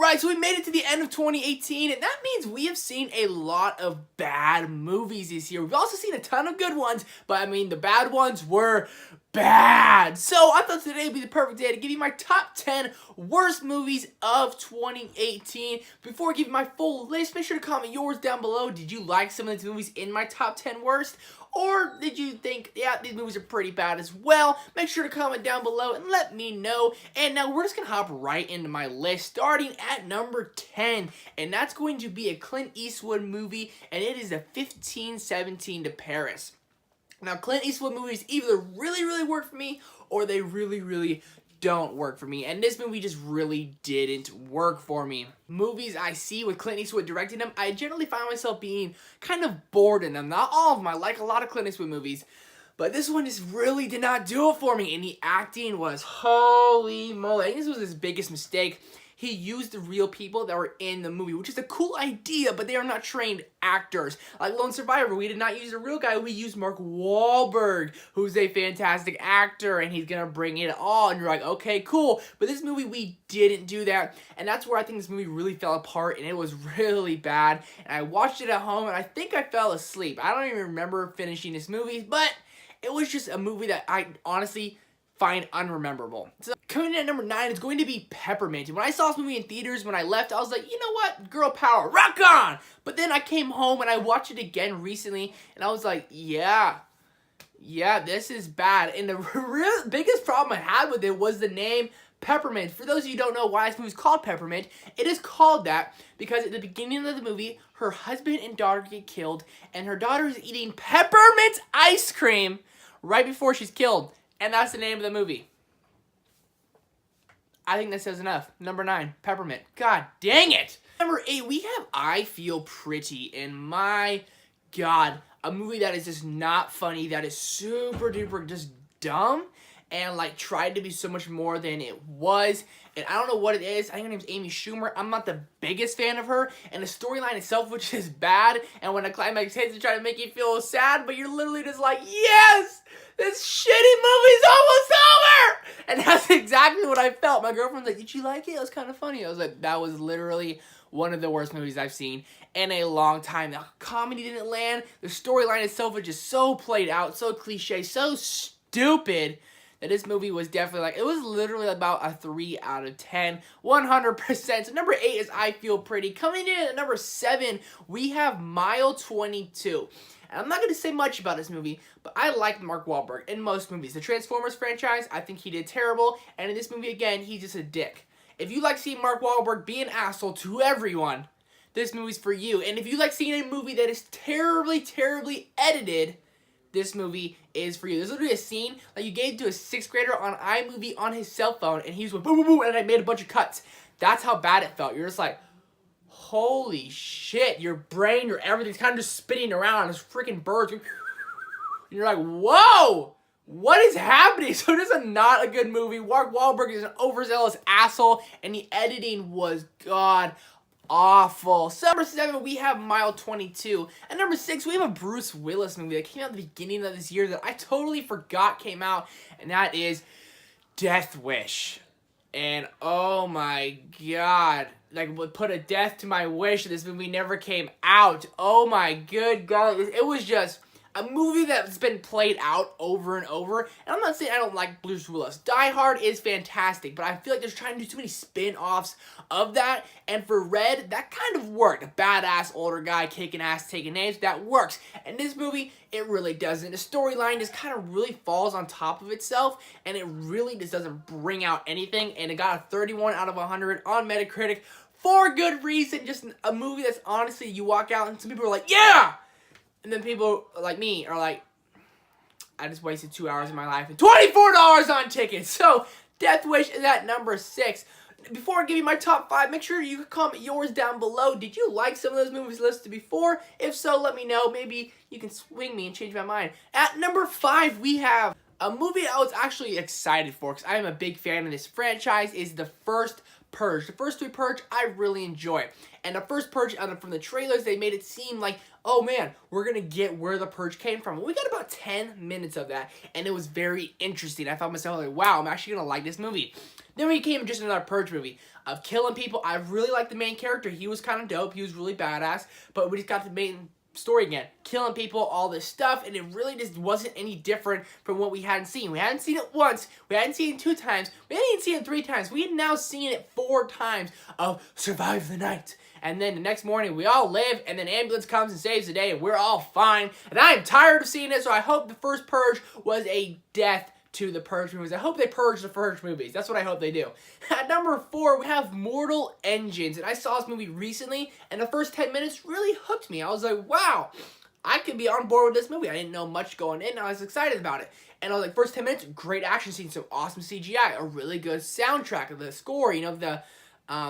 Alright, so we made it to the end of 2018, and that means we have seen a lot of bad movies this year. We've also seen a ton of good ones, but I mean, the bad ones were bad. So I thought today would be the perfect day to give you my top 10 worst movies of 2018. Before I give you my full list, make sure to comment yours down below. Did you like some of these movies in my top 10 worst? Or did you think, yeah, these movies are pretty bad as well? Make sure to comment down below and let me know. And now we're just going to hop right into my list, starting at number 10. And that's going to be a Clint Eastwood movie, and it is a 1517 to Paris. Now, Clint Eastwood movies either really work for me, or they really don't work for me. And this movie just really didn't work for me. Movies I see with Clint Eastwood directing them, I generally find myself being kind of bored in them. Not all of them. I like a lot of Clint Eastwood movies. But this one just really did not do it for me. And the acting was holy moly. I think this was his biggest mistake. He used the real people that were in the movie, which is a cool idea, but they are not trained actors. Like Lone Survivor, we did not use a real guy. We used Mark Wahlberg, who's a fantastic actor, and he's going to bring it all. And you're like, okay, cool. But this movie, we didn't do that. And that's where I think this movie really fell apart, and it was really bad. And I watched it at home, and I think I fell asleep. I don't even remember finishing this movie, but it was just a movie that I honestly find unrememberable. So coming in at number 9 is going to be Peppermint. And when I saw this movie in theaters, when I left, I was like, you know what? Girl power, rock on! But then I came home and I watched it again recently, and I was like, yeah, this is bad. And the biggest problem I had with it was the name Peppermint. For those of you who don't know why this movie is called Peppermint, it is called that because at the beginning of the movie, her husband and daughter get killed, and her daughter is eating peppermint ice cream right before she's killed. And that's the name of the movie. I think that says enough. Number 9, Peppermint. God dang it! Number 8, we have I Feel Pretty. And my God, a movie that is just not funny, that is super duper just dumb, and like tried to be so much more than it was. And I don't know what it is. I think her name's Amy Schumer. I'm not the biggest fan of her. And the storyline itself, which is bad. And when the climax hits, they try to make you feel sad, but you're literally just like, yes! This shitty movie's almost over! And that's exactly what I felt. My girlfriend's like, did you like it? It was kind of funny. I was like, that was literally one of the worst movies I've seen in a long time. The comedy didn't land. The storyline itself was just so played out, so cliche, so stupid, that this movie was definitely like, it was literally about a 3 out of 10, 100%. So number 8 is I Feel Pretty. Coming in at number 7, we have Mile 22. And I'm not going to say much about this movie, but I like Mark Wahlberg in most movies. The Transformers franchise, I think he did terrible. And in this movie, again, he's just a dick. If you like seeing Mark Wahlberg be an asshole to everyone, this movie's for you. And if you like seeing a movie that is terribly edited, this movie is for you. There's literally a scene that you gave to a 6th grader on iMovie on his cell phone, and he was like, boom, boom, boom, and I made a bunch of cuts. That's how bad it felt. You're just like, holy shit, your brain, your everything's kind of just spinning around. There's freaking birds. And you're like, whoa, what is happening? So this is not a good movie. Mark Wahlberg is an overzealous asshole, and the editing was god awful. So number 7, we have Mile 22. At number 6, we have a Bruce Willis movie that came out at the beginning of this year that I totally forgot came out, and that is Death Wish. And oh my God, like would put a death to my wish that this movie never came out. Oh my good God, it was just a movie that's been played out over and over. And I'm not saying I don't like Bruce Willis. Die Hard is fantastic, but I feel like they're trying to do too many spin-offs of that. And for Red, that kind of worked. A badass older guy kicking ass, taking names, that works. And this movie, it really doesn't. The storyline just kind of really falls on top of itself, and it really just doesn't bring out anything. And it got a 31 out of 100 on Metacritic for good reason. Just a movie that's honestly, you walk out and some people are like, yeah! And then people like me are like, I just wasted 2 hours of my life and $24 on tickets. So Death Wish is at number 6. Before I give you my top 5, make sure you comment yours down below. Did you like some of those movies listed before? If so, let me know. Maybe you can swing me and change my mind. At number 5, we have a movie I was actually excited for because I am a big fan of this franchise. Is the First Purge. The first 3 Purge, I really enjoy. And the first Purge, from the trailers, they made it seem like, oh man, we're going to get where the Purge came from. We got about 10 minutes of that, and it was very interesting. I found myself like, wow, I'm actually going to like this movie. Then we came just another Purge movie of killing people. I really liked the main character. He was kind of dope. He was really badass, but we just got the main story again, killing people, all this stuff, and it really just wasn't any different from what we hadn't seen. We hadn't seen it once, we hadn't seen it 2 times, we hadn't even seen it 3 times. We had now seen it 4 times of survive the night. And then the next morning, we all live, and then ambulance comes and saves the day, and we're all fine. And I'm tired of seeing it, so I hope the first Purge was a death to the Purge movies. I hope they purge the Purge movies. That's what I hope they do. At number 4, we have Mortal Engines. And I saw this movie recently, and the first 10 minutes really hooked me. I was like, wow, I could be on board with this movie. I didn't know much going in, and I was excited about it. And I was like, first 10 minutes, great action scenes, some awesome CGI, a really good soundtrack of the score, you know, the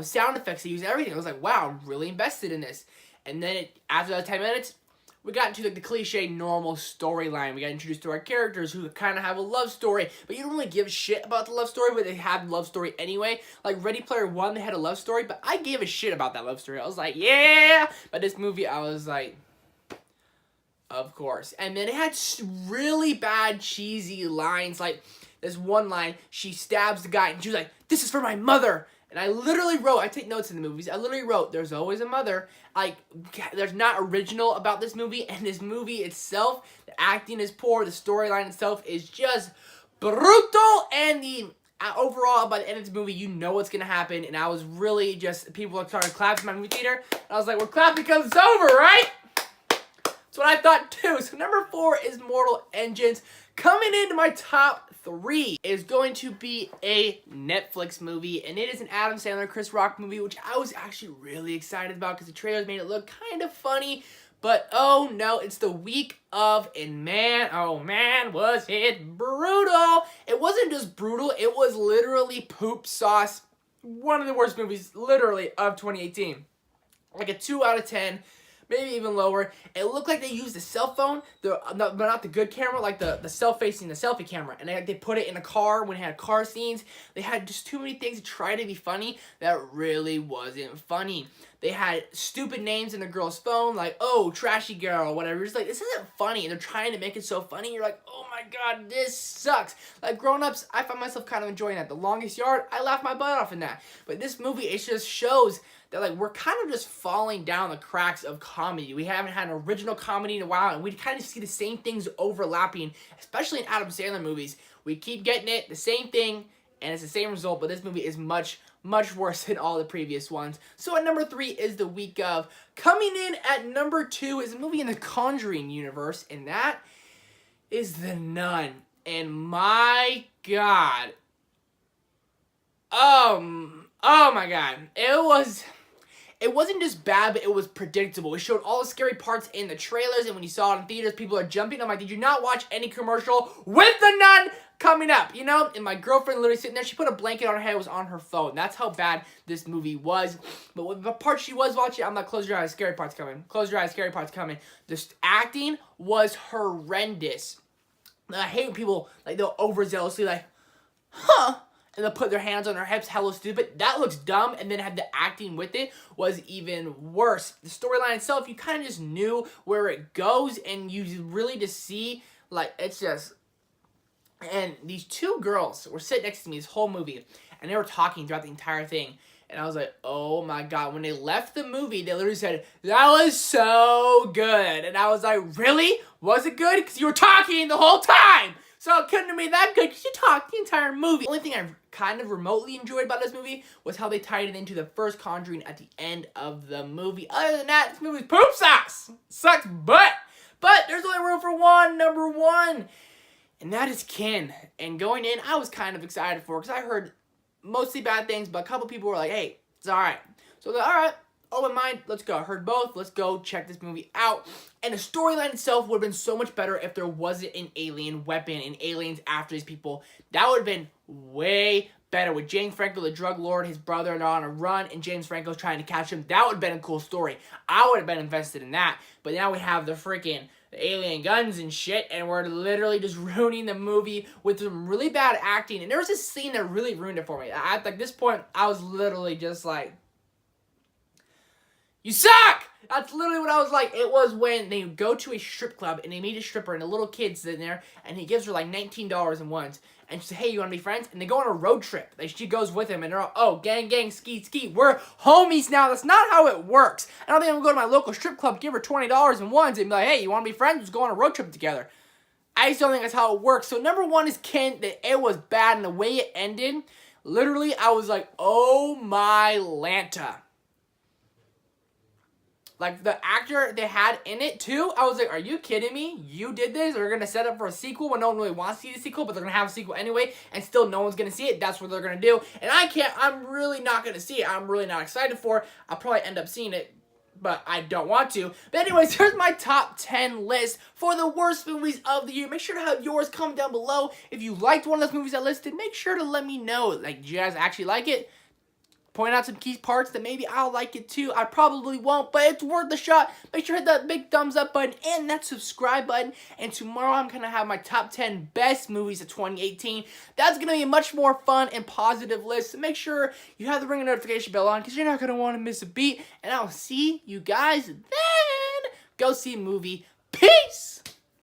sound effects they use, everything. I was like, wow, I'm really invested in this. And then after those 10 minutes, we got into like the cliche normal storyline. We got introduced to our characters who kind of have a love story, but you don't really give a shit about the love story, but they have love story anyway. Like Ready Player One, they had a love story, but I gave a shit about that love story. I was like, yeah! But this movie, I was like, of course. And then it had really bad, cheesy lines. Like this one line, she stabs the guy, and she was like, this is for my mother. And I literally wrote, I take notes in the movies, I literally wrote, there's always a mother. Like, there's not original about this movie, and this movie itself, the acting is poor, the storyline itself is just brutal, and the overall, by the end of this movie, you know what's going to happen, and I was really just, people started clapping in my movie theater, and I was like, we're clapping because it's over, right? That's what I thought too. So number 4 is Mortal Engines. Coming into my top 3 is going to be a Netflix movie, and it is an Adam Sandler, Chris Rock movie, which I was actually really excited about because the trailers made it look kind of funny, but oh no, it's the week of, and man, oh man, was it brutal. It wasn't just brutal, it was literally poop sauce. One of the worst movies, literally, of 2018. Like a 2 out of 10. Maybe even lower. It looked like they used a cell phone, but not the good camera, like the self-facing, the selfie camera. And they put it in a car when it had car scenes. They had just too many things to try to be funny that really wasn't funny. They had stupid names in the girl's phone, like, oh, trashy girl, whatever. It's like, this isn't funny. And they're trying to make it so funny. You're like, oh my god, this sucks. Like, grown-ups, I find myself kind of enjoying that. The Longest Yard, I laughed my butt off in that. But this movie, it just shows that, like, we're kind of just falling down the cracks of comedy. We haven't had an original comedy in a while, and we kind of see the same things overlapping, especially in Adam Sandler movies. We keep getting it, the same thing, and it's the same result, but this movie is much, much worse than all the previous ones. So at number 3 is The Week Of. Coming in at number 2 is a movie in the Conjuring universe, and that is The Nun. And my god. Oh my god. It wasn't just bad, but it was predictable. It showed all the scary parts in the trailers, and when you saw it in theaters, people are jumping. I'm like, did you not watch any commercial with The Nun coming up? You know? And my girlfriend literally sitting there, she put a blanket on her head, it was on her phone. That's how bad this movie was. But with the part she was watching, I'm like, close your eyes, scary part's coming. Close your eyes, scary part's coming. The acting was horrendous. I hate when people, like, they'll overzealously, like, huh? And they'll put their hands on their hips, hella stupid. That looks dumb, and then have the acting with it was even worse. The storyline itself, you kind of just knew where it goes, and you really just see, like, it's just... And these 2 girls were sitting next to me this whole movie, and they were talking throughout the entire thing. And I was like, oh my god. When they left the movie, they literally said, that was so good. And I was like, really? Was it good? Because you were talking the whole time! So it couldn't have been that good because you talked the entire movie. The only thing I kind of remotely enjoyed about this movie was how they tied it into the first Conjuring at the end of the movie. Other than that, this movie's poop sauce. Sucks butt. But there's only room for one, number 1. And that is Kin. And going in, I was kind of excited for it because I heard mostly bad things, but a couple people were like, hey, it's alright. So I was like, alright. Open mind, let's go. I heard both. Let's go check this movie out. And the storyline itself would have been so much better if there wasn't an alien weapon and aliens after these people. That would have been way better. With James Franco, the drug lord, his brother, and on a run, and James Franco's trying to catch him. That would have been a cool story. I would have been invested in that. But now we have the freaking alien guns and shit, and we're literally just ruining the movie with some really bad acting. And there was this scene that really ruined it for me. At like this point, I was literally just like, you suck! That's literally what I was like. It was when they go to a strip club and they meet a stripper and a little kid's sitting there and he gives her like $19 in ones. And she says, hey, you want to be friends? And they go on a road trip. She goes with him and they're all, oh, gang, gang, ski, ski. We're homies now. That's not how it works. I don't think I'm going to go to my local strip club, give her $20 in ones and be like, hey, you want to be friends? Let's go on a road trip together. I just don't think that's how it works. So number one is Ken, that it was bad and the way it ended, literally I was like, oh my Lanta. Like, the actor they had in it, too, I was like, are you kidding me? You did this? They're going to set up for a sequel when no one really wants to see the sequel, but they're going to have a sequel anyway, and still no one's going to see it. That's what they're going to do. And I'm really not going to see it. I'm really not excited for it. I'll probably end up seeing it, but I don't want to. But anyways, here's my top 10 list for the worst movies of the year. Make sure to have yours comment down below. If you liked one of those movies I listed, make sure to let me know. Like, do you guys actually like it? Point out some key parts that maybe I'll like it too. I probably won't, but it's worth the shot. Make sure to hit that big thumbs up button and that subscribe button. And tomorrow I'm going to have my top 10 best movies of 2018. That's going to be a much more fun and positive list. So make sure you have the ring notification bell on because you're not going to want to miss a beat. And I'll see you guys then. Go see a movie. Peace!